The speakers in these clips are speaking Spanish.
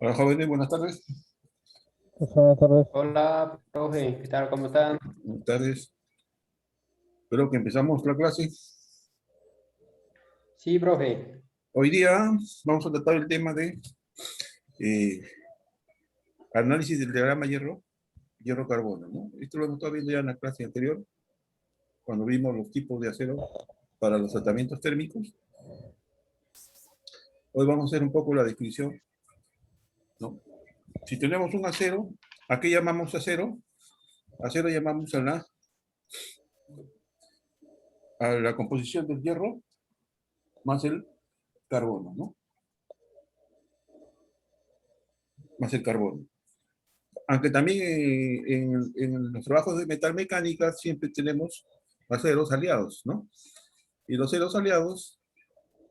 Hola jóvenes, buenas tardes. Buenas tardes. Hola, profe, ¿qué tal? ¿Cómo están? Buenas tardes. Espero que empezamos la clase. Sí, profe. Hoy día vamos a tratar el tema de eh, análisis del diagrama hierro-carbono, ¿no? Esto lo hemos estado viendo ya en la clase anterior, cuando vimos los tipos de acero para los tratamientos térmicos. Hoy vamos a hacer un poco la descripción, ¿no? Si tenemos un acero, ¿a qué llamamos acero? Acero llamamos a la composición del hierro más el carbono, ¿no? Más el carbono. Aunque también en los trabajos de metalmecánica siempre tenemos aceros aliados, ¿no? Y los aceros aliados,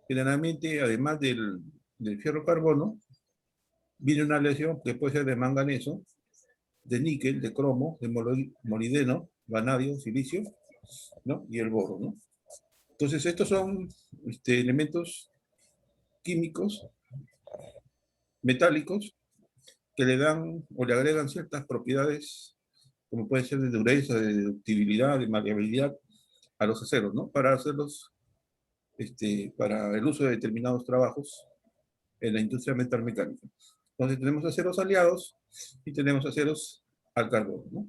generalmente, además del fierro carbono, viene una aleación que puede ser de manganeso, de níquel, de cromo, de molibdeno, vanadio, silicio, ¿no? Y el boro, ¿no? Entonces, estos son elementos químicos, metálicos, que le dan o le agregan ciertas propiedades, como puede ser de dureza, de ductibilidad, de maleabilidad, a los aceros, ¿no? Para hacerlos, para el uso de determinados trabajos en la industria metalmecánica. Entonces tenemos aceros aliados y tenemos aceros al carbono, ¿no?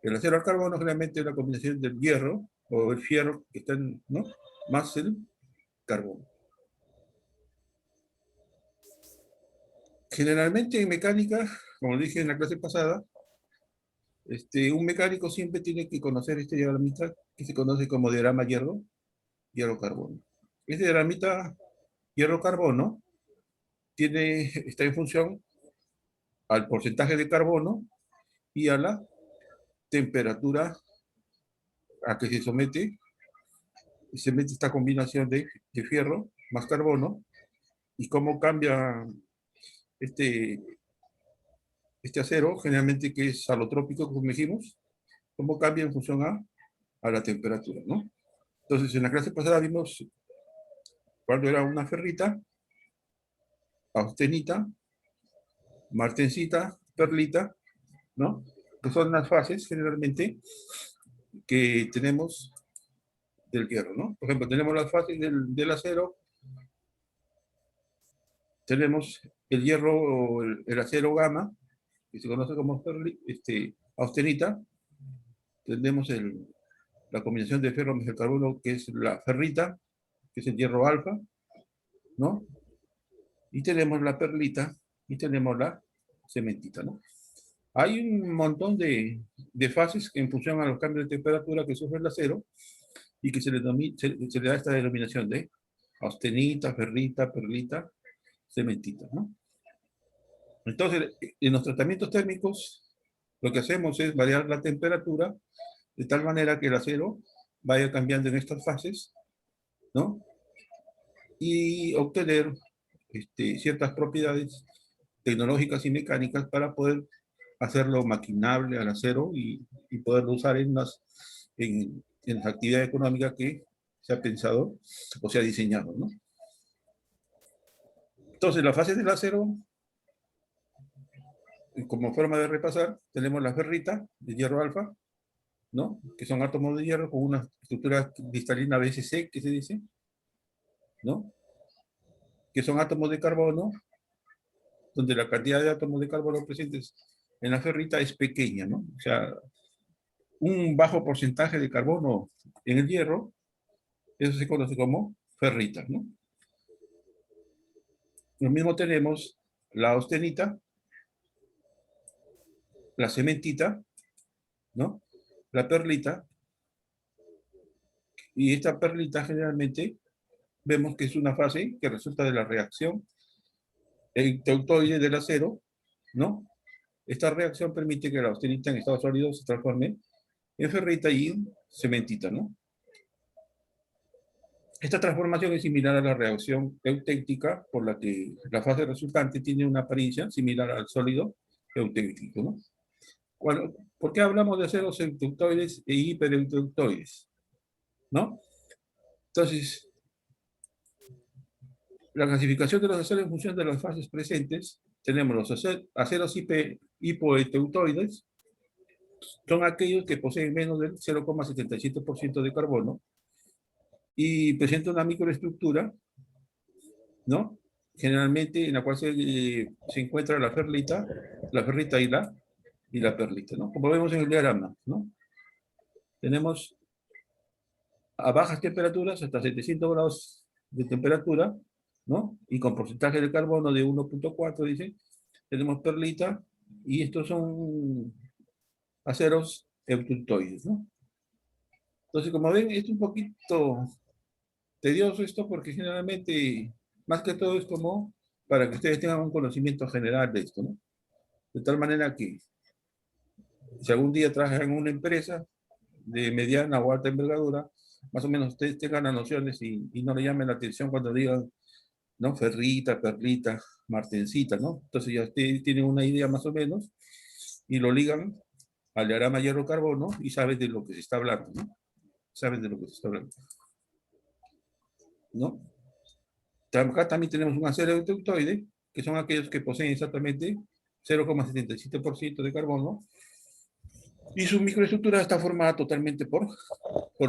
El acero al carbono generalmente es la combinación del hierro o el fierro que está, ¿no? Más el carbono. Generalmente en mecánica, como dije en la clase pasada, un mecánico siempre tiene que conocer este diagramita que se conoce como diagrama hierro-carbono. Este diagramita hierro-carbono está en función al porcentaje de carbono y a la temperatura a que se mete esta combinación de fierro más carbono y cómo cambia este, este acero, generalmente que es alotrópico, como dijimos, cómo cambia en función a la temperatura, ¿no? Entonces, en la clase pasada vimos cuando era una ferrita, austenita, martensita, perlita, ¿no? Que son las fases, generalmente, que tenemos del hierro, ¿no? Por ejemplo, tenemos las fases del acero, tenemos el hierro o el acero gamma, que se conoce como austenita, tenemos la combinación de ferro más el carbono, que es la ferrita, que es el hierro alfa, ¿no? Y tenemos la perlita, y tenemos la cementita, ¿no? Hay un montón de fases en función a los cambios de temperatura que sufre el acero, y que se le da esta denominación de austenita, ferrita, perlita, cementita, ¿no? Entonces, en los tratamientos térmicos, lo que hacemos es variar la temperatura de tal manera que el acero vaya cambiando en estas fases, ¿no? Y obtener ciertas propiedades tecnológicas y mecánicas para poder hacerlo maquinable al acero y poderlo usar en las actividades económicas que se ha pensado o se ha diseñado, ¿no? Entonces, la fase del acero, como forma de repasar, tenemos la ferrita de hierro alfa, ¿no? Que son átomos de hierro con una estructura cristalina BSC, que se dice, ¿no? Que son átomos de carbono, donde la cantidad de átomos de carbono presentes en la ferrita es pequeña, ¿no? O sea, un bajo porcentaje de carbono en el hierro, eso se conoce como ferrita, ¿no? Lo mismo tenemos la austenita, la cementita, ¿no? La perlita, y esta perlita generalmente vemos que es una fase que resulta de la reacción euteutoide del acero, ¿no? Esta reacción permite que la austenita en estado sólido se transforme en ferrita y en cementita, ¿no? Esta transformación es similar a la reacción eutéctica, por la que la fase resultante tiene una apariencia similar al sólido eutéctico, ¿no? Bueno, ¿por qué hablamos de aceros euteutoides e hipereuteutoides? ¿No? Entonces, la clasificación de los aceros en función de las fases presentes, tenemos los aceros hipoeuteutoides, son aquellos que poseen menos del 0,77% de carbono y presentan una microestructura, ¿no? Generalmente en la cual se encuentra la ferrita y la perlita, ¿no? Como vemos en el diagrama, ¿no? Tenemos a bajas temperaturas, hasta 700 grados de temperatura, ¿no? Y con porcentaje de carbono de 1,4, dice, tenemos perlita, y estos son aceros euteutoides, ¿no? Entonces, como ven, es un poquito tedioso esto, porque generalmente, más que todo, es como para que ustedes tengan un conocimiento general de esto, ¿no? De tal manera que, si algún día trabajan en una empresa de mediana o alta envergadura, más o menos ustedes tengan las nociones y no le llamen la atención cuando digan, ¿no? Ferrita, perlita, martencita, ¿no? Entonces ya ustedes tienen una idea más o menos y lo ligan al diagrama hierro-carbono y saben de lo que se está hablando, ¿no? Saben de lo que se está hablando, ¿no? Acá también tenemos un acero euteutoide, que son aquellos que poseen exactamente 0,77% de carbono, y su microestructura está formada totalmente por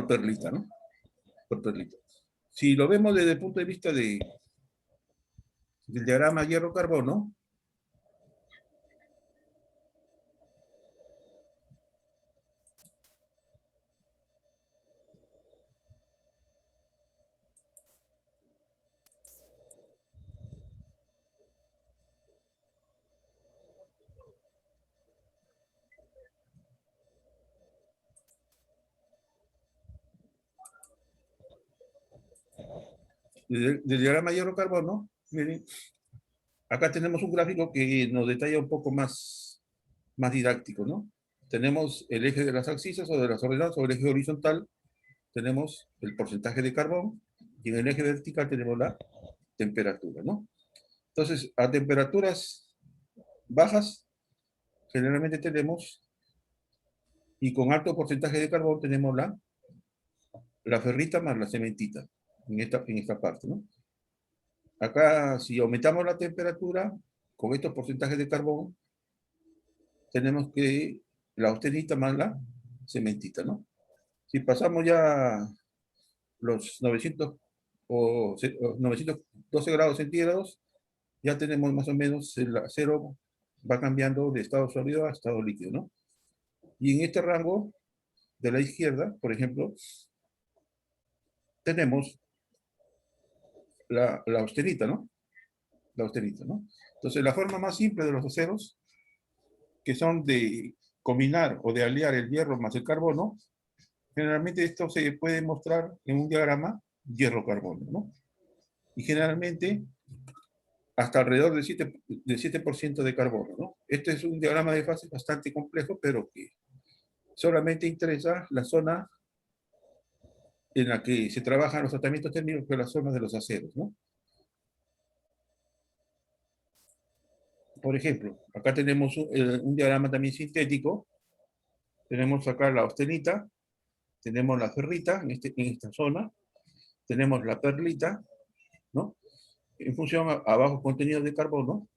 perlita, ¿no? Por perlita. Si lo vemos desde el punto de vista del diagrama hierro-carbono, del diagrama hierro-carbono, miren, acá tenemos un gráfico que nos detalla un poco más didáctico, ¿no? Tenemos el eje de las abscisas o de las ordenadas, sobre el eje horizontal tenemos el porcentaje de carbón, y en el eje vertical tenemos la temperatura, ¿no? Entonces, a temperaturas bajas, generalmente tenemos, y con alto porcentaje de carbón, tenemos la ferrita más la cementita, en esta parte, ¿no? Acá, si aumentamos la temperatura, con estos porcentajes de carbón, tenemos que la austenita más la cementita, ¿no? Si pasamos ya los 900 o 912 grados centígrados, ya tenemos más o menos el acero va cambiando de estado sólido a estado líquido, ¿no? Y en este rango de la izquierda, por ejemplo, tenemos la austenita, ¿no? La austenita, ¿no? Entonces, la forma más simple de los aceros, que son de combinar o de aliar el hierro más el carbono, generalmente esto se puede mostrar en un diagrama hierro-carbono, ¿no? Y generalmente hasta alrededor del 7% de carbono, ¿no? Este es un diagrama de fase bastante complejo, pero que solamente interesa la zona en la que se trabajan los tratamientos térmicos, que es la zona de los aceros, ¿no? Por ejemplo, acá tenemos un diagrama también sintético. Tenemos acá la austenita, tenemos la ferrita en esta zona, tenemos la perlita, ¿no? En función a bajo contenido de carbono,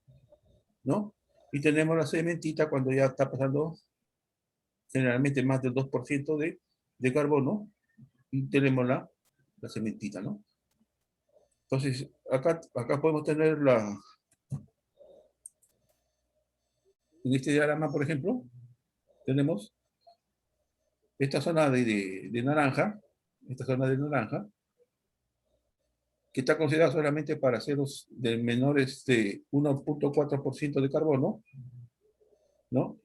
¿no? Y tenemos la cementita cuando ya está pasando generalmente más del 2% de carbono, y tenemos la cementita, ¿no? Entonces, acá podemos tener en este diagrama, por ejemplo, tenemos esta zona de naranja, esta zona de naranja, que está considerada solamente para aceros de menores de 1,4% de carbono, ¿no?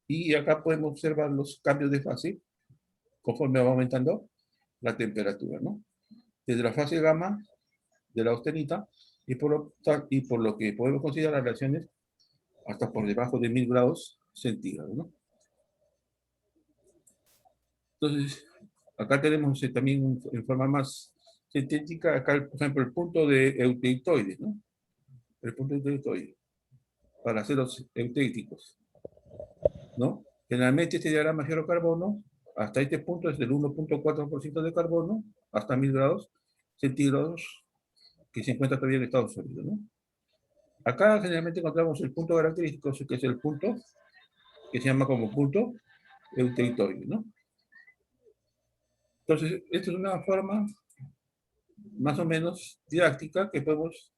Y acá podemos observar los cambios de fase conforme va aumentando la temperatura, ¿no? Desde la fase gamma de la austenita y por lo que podemos considerar reacciones hasta por debajo de 1000 grados centígrados, ¿no? Entonces, acá tenemos también en forma más sintética, acá, por ejemplo, el punto de euteitoide, ¿no? El punto de euteitoide, para aceros eutéicos, ¿no? Generalmente este diagrama carbono, hasta este punto es del 1.4% de carbono, hasta 1000 grados centígrados, que se encuentra todavía en estado sólido, ¿no? Acá generalmente encontramos el punto característico, que es el punto que se llama como punto euteitoide, ¿no? Entonces, esta es una forma más o menos didáctica que podemos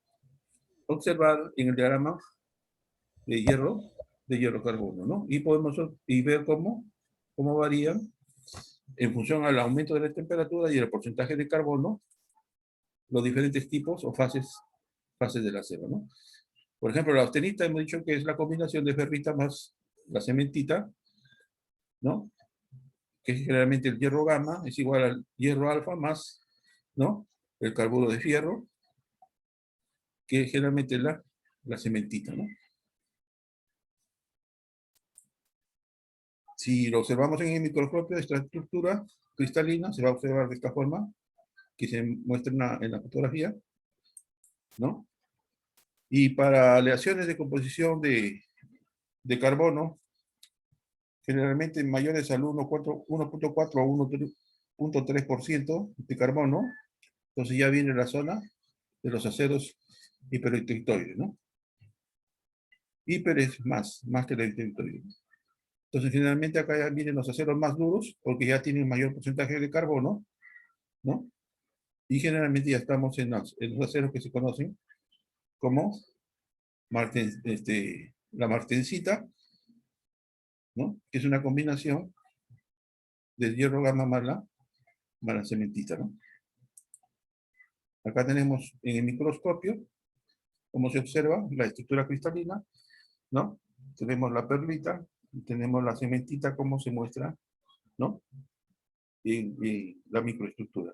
observar en el diagrama de hierro carbono, ¿no? Y podemos ver cómo varían en función al aumento de la temperatura y el porcentaje de carbono los diferentes tipos o fases del acero, ¿no? Por ejemplo, la austenita hemos dicho que es la combinación de ferrita más la cementita, ¿no? Que es generalmente el hierro gamma, es igual al hierro alfa más, ¿no? El carburo de fierro, que es generalmente la cementita, ¿no? Si lo observamos en el microscopio, esta estructura cristalina se va a observar de esta forma, que se muestra en la fotografía, ¿no? Y para aleaciones de composición de carbono, generalmente mayores al 1.4 o 1.3% de carbono, entonces ya viene la zona de los aceros hiperelectroitoides, ¿no? Hiper es más que el electroitoide. Entonces generalmente acá ya vienen los aceros más duros, porque ya tienen mayor porcentaje de carbono, ¿no? Y generalmente ya estamos en los aceros que se conocen como la martensita, ¿no? Que es una combinación del hierro gamma más la cementita, ¿no? Acá tenemos en el microscopio, como se observa, la estructura cristalina, ¿no? Tenemos la perlita, y tenemos la cementita como se muestra, ¿no? En la microestructura.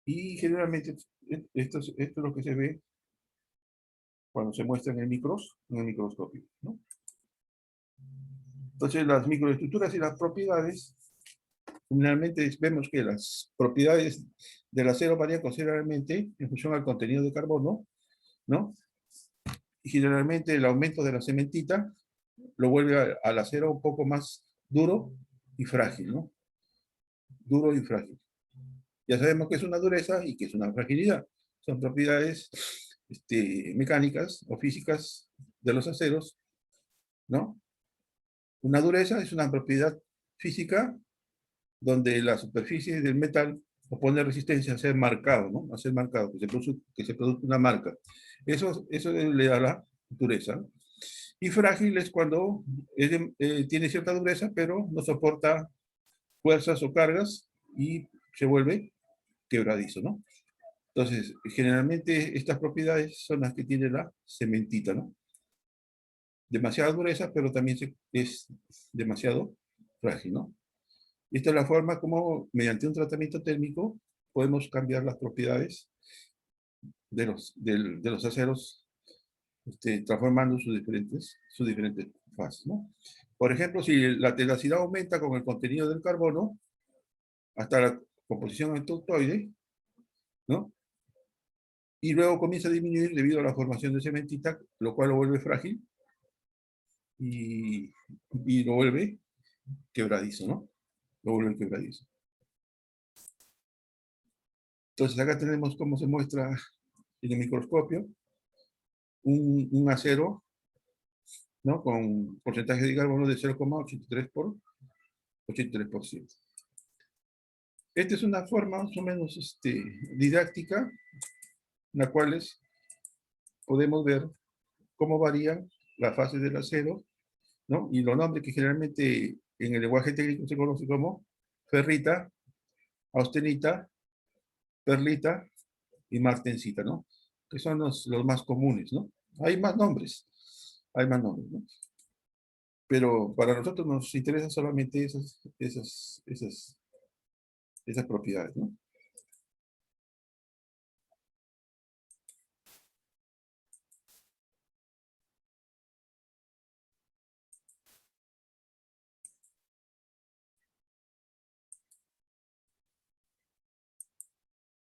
Y generalmente esto es lo que se ve cuando se muestra en el microscopio, ¿no? Entonces las microestructuras y las propiedades, generalmente vemos que las propiedades del acero varían considerablemente en función al contenido de carbono, ¿no? Y generalmente el aumento de la cementita lo vuelve al acero un poco más duro y frágil, ¿no? Duro y frágil. Ya sabemos que es una dureza y que es una fragilidad. Son propiedades mecánicas o físicas de los aceros, ¿no? Una dureza es una propiedad física donde la superficie del metal opone resistencia a ser marcado, ¿no? A ser marcado, que se produzca una marca. Eso le da la dureza. Y frágil es cuando tiene cierta dureza, pero no soporta fuerzas o cargas y se vuelve quebradizo, ¿no? Entonces, generalmente estas propiedades son las que tiene la cementita, ¿no? Demasiada dureza, pero también es demasiado frágil, ¿no? Y esta es la forma como, mediante un tratamiento térmico, podemos cambiar las propiedades de los aceros, transformando sus diferentes fases, ¿no? Por ejemplo, si la tenacidad aumenta con el contenido del carbono, hasta la composición euteitoide, ¿no? Y luego comienza a disminuir debido a la formación de cementita, lo cual lo vuelve frágil y lo vuelve quebradizo, ¿no? Lo vuelve quebradizo. Entonces acá tenemos cómo se muestra en el microscopio un acero, ¿no? Con porcentaje de carbono de 0,83 por 83%. Esta es una forma más o menos didáctica, en la cual podemos ver cómo varían las fases del acero, ¿no? Y los nombres que generalmente en el lenguaje técnico se conoce como ferrita, austenita, perlita y martensita, ¿no? Que son los más comunes, ¿no? Hay más nombres, ¿no? Pero para nosotros nos interesa solamente esas propiedades, ¿no?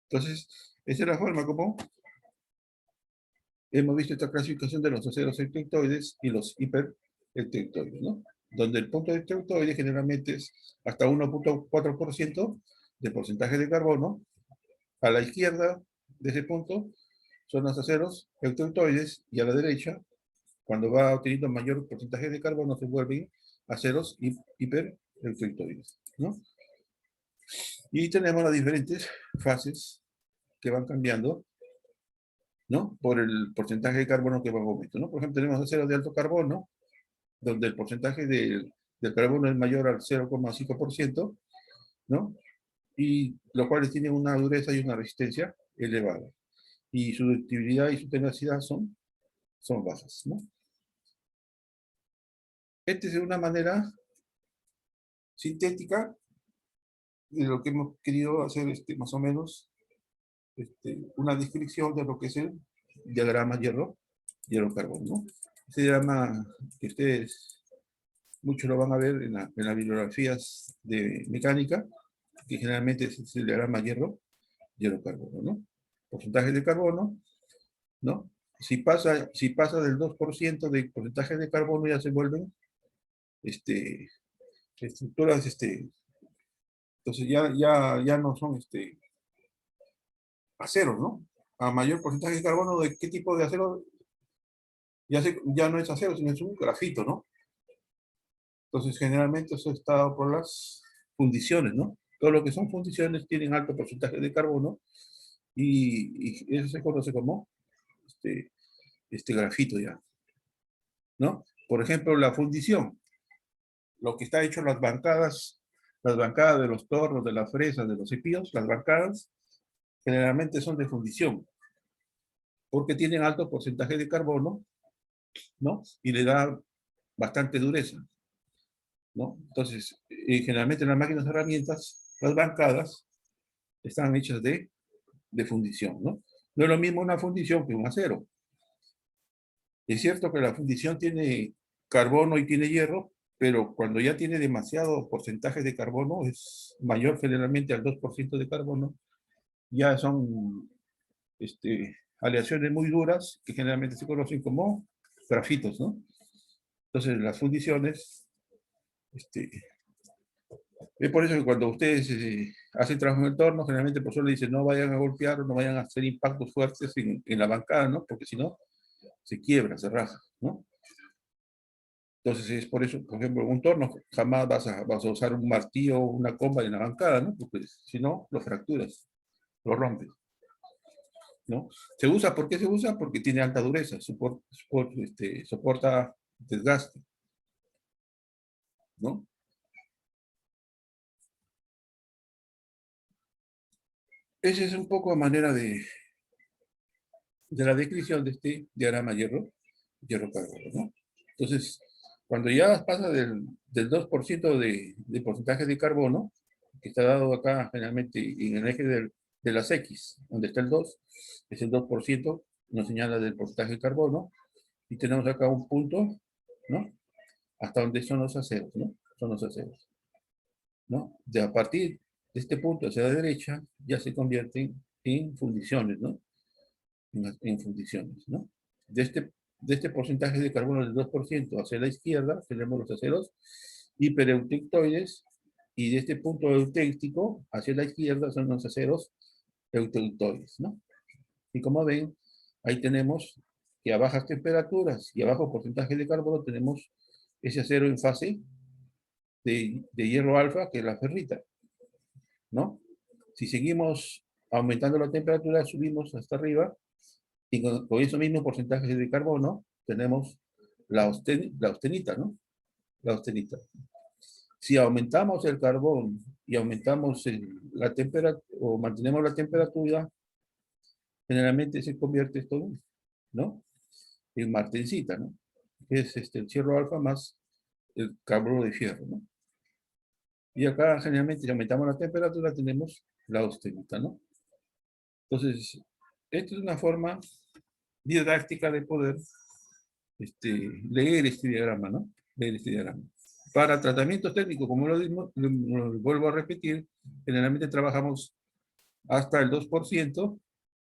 Entonces, esa es la forma como hemos visto esta clasificación de los aceros eutectoides y los hipereutectoides, ¿no? Donde el punto de eutectoide generalmente es hasta 1.4% de porcentaje de carbono. A la izquierda de ese punto son los aceros eutectoides y a la derecha, cuando va obteniendo mayor porcentaje de carbono, se vuelven aceros hipereutectoides, ¿no? Y tenemos las diferentes fases que van cambiando, ¿no? Por el porcentaje de carbono que va aumentando, ¿no? Por ejemplo, tenemos aceros de alto carbono, donde el porcentaje del carbono es mayor al 0,5%, ¿no? Y los cuales tienen una dureza y una resistencia elevada. Y su ductibilidad y su tenacidad son bajas, ¿no? Esta es una manera sintética de lo que hemos querido hacer, más o menos, una descripción de lo que es el diagrama hierro-carbono, ¿no? Este diagrama que ustedes muchos lo van a ver en las bibliografías de mecánica, que generalmente es el diagrama hierro-carbono, ¿no? Porcentaje de carbono, ¿no? Si pasa del 2% de porcentaje de carbono, ya se vuelven estructuras, entonces ya no son aceros, ¿no? A mayor porcentaje de carbono, ¿de qué tipo de acero? Ya no es acero, sino es un grafito, ¿no? Entonces, generalmente eso está dado por las fundiciones, ¿no? Todo lo que son fundiciones tienen alto porcentaje de carbono y eso se conoce como grafito ya, ¿no? Por ejemplo, la fundición, lo que está hecho en las bancadas de los tornos, de las fresas, de los cepillos, las bancadas, generalmente son de fundición, porque tienen alto porcentaje de carbono, ¿no? Y le da bastante dureza, ¿no? Entonces, generalmente en las máquinas de herramientas, las bancadas están hechas de fundición, ¿no? No es lo mismo una fundición que un acero. Es cierto que la fundición tiene carbono y tiene hierro, pero cuando ya tiene demasiado porcentaje de carbono, es mayor generalmente al 2% de carbono, ya son aleaciones muy duras que generalmente se conocen como grafitos, ¿no? Entonces, las fundiciones, es por eso que cuando ustedes hacen trabajo en el torno, generalmente el profesor le dice no vayan a golpear o no vayan a hacer impactos fuertes en la bancada, ¿no? Porque si no, se quiebra, se raja, ¿no? Entonces es por eso, por ejemplo, en un torno jamás vas a usar un martillo o una comba en la bancada, ¿no? Porque si no, lo fracturas, lo rompes, ¿no? Se usa, ¿por qué se usa? Porque tiene alta dureza, soporta desgaste, ¿no? Esa es un poco a manera de la descripción de este diagrama hierro-carbono, ¿no? Entonces, cuando ya pasa del 2% de porcentaje de carbono, que está dado acá generalmente en el eje de las X, donde está el 2, es el 2%, nos señala del porcentaje de carbono, y tenemos acá un punto, ¿no? Hasta donde son los aceros, ¿no? Son los aceros, ¿no? De a partir de este punto hacia la derecha, ya se convierten en fundiciones, ¿no? En fundiciones, ¿no? De este porcentaje de carbono del 2% hacia la izquierda, tenemos los aceros hipereutectoides, y de este punto eutéctico hacia la izquierda son los aceros eutectoides, ¿no? Y como ven, ahí tenemos que a bajas temperaturas y a bajo porcentaje de carbono tenemos ese acero en fase de hierro alfa, que es la ferrita, ¿no? Si seguimos aumentando la temperatura, subimos hasta arriba, y con esos mismos porcentajes de carbono tenemos la austenita, ¿no? La austenita. Si aumentamos el carbón y aumentamos la temperatura, o mantenemos la temperatura, generalmente se convierte esto, ¿no? en martensita, ¿no? Que es el hierro alfa más el carbono de fierro, ¿no? Y acá generalmente si aumentamos la temperatura tenemos la austenita, ¿no? Entonces, esta es una forma didáctica de poder leer este diagrama, ¿no? Leer este diagrama. Para tratamientos técnicos, como lo vuelvo a repetir, generalmente trabajamos hasta el 2%,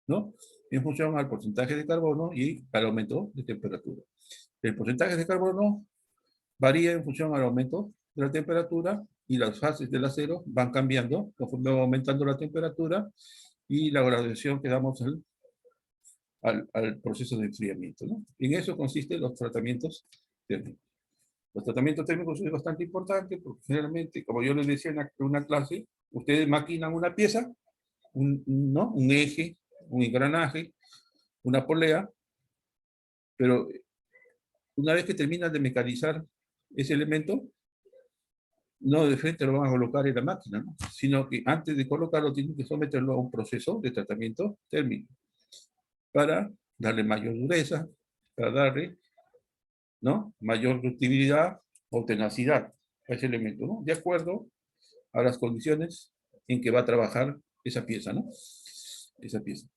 ¿no? En función al porcentaje de carbono y al aumento de temperatura. El porcentaje de carbono varía en función al aumento de la temperatura y las fases del acero van cambiando conforme va aumentando la temperatura y la graduación que damos al proceso de enfriamiento, ¿no? En eso consisten los tratamientos térmicos. Los tratamientos térmicos son bastante importantes porque generalmente, como yo les decía en una clase, ustedes maquinan una pieza, ¿no? Un eje, un engranaje, una polea, pero una vez que terminan de mecanizar ese elemento, no de frente lo van a colocar en la máquina, ¿no? Sino que antes de colocarlo tienen que someterlo a un proceso de tratamiento térmico para darle mayor dureza, para darle, ¿no? Mayor ductibilidad o tenacidad a ese elemento, ¿no? De acuerdo a las condiciones en que va a trabajar esa pieza, ¿no? Esa pieza.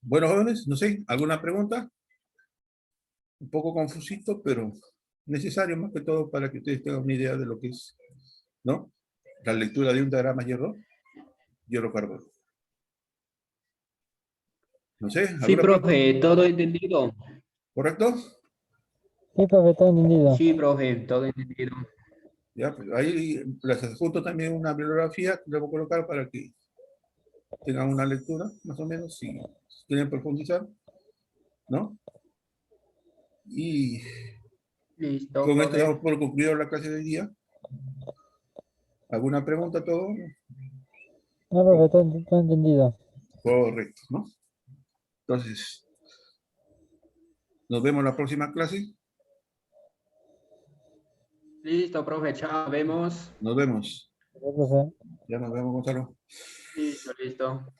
Bueno, jóvenes, no sé, ¿alguna pregunta? Un poco confusito, pero necesario más que todo para que ustedes tengan una idea de lo que es, ¿no? La lectura de un diagrama hierro-carbono. No sé, Sí, ¿alguna pregunta? profe, todo entendido. ¿Correcto? Sí, profe, todo entendido. Sí, profe, todo entendido. Ya, pues ahí les adjunto también una bibliografía que les voy a colocar para que tengan una lectura, más o menos, si quieren profundizar, ¿no? Y Listo, con esto profe. damos por concluido la clase de hoy día. ¿Alguna pregunta, todo? No, profe, todo entendido. Correcto, ¿no? Entonces, nos vemos en la próxima clase. Listo, profe, chao, vemos. Nos vemos. Sí, profe. Ya nos vemos, Gonzalo. Listo, listo.